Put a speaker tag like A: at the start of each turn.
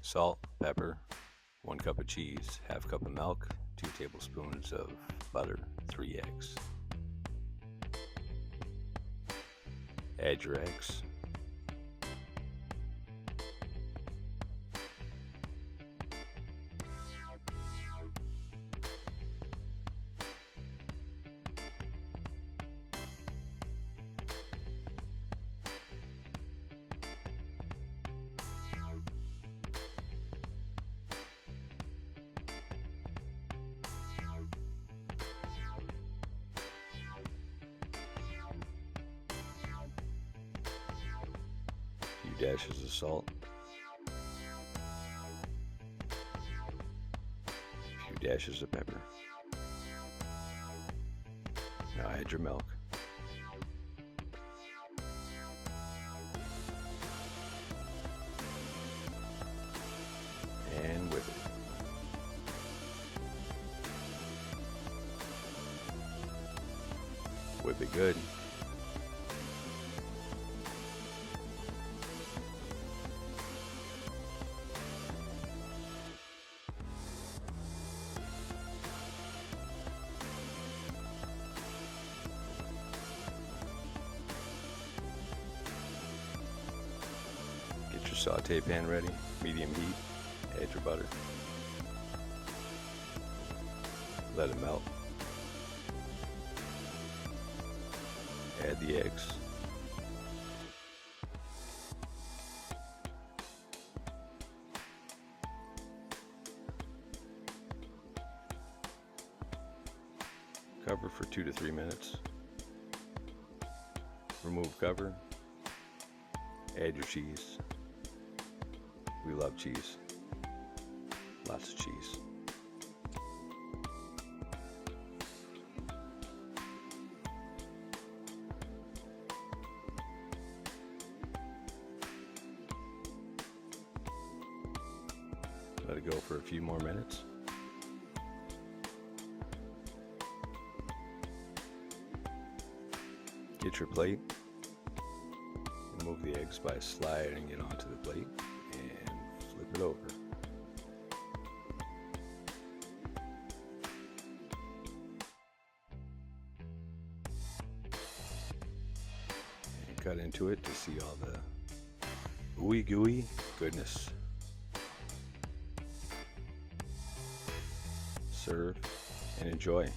A: salt, pepper, 1 cup of cheese, half cup of milk, 2 tablespoons of butter, 3 eggs. Add your eggs. Few dashes of salt, few dashes of pepper. Now add your milk. And whip it. Whip it good. Get your saute pan ready, medium heat, add your butter. Let it melt. Add the eggs. Cover for 2 to 3 minutes. Remove cover. Add your cheese. We love cheese. Lots of cheese. Let it go for a few more minutes. Get your plate. Remove the eggs by sliding it onto the plate and flip it over. And cut into it to see all the ooey gooey goodness. Serve and enjoy.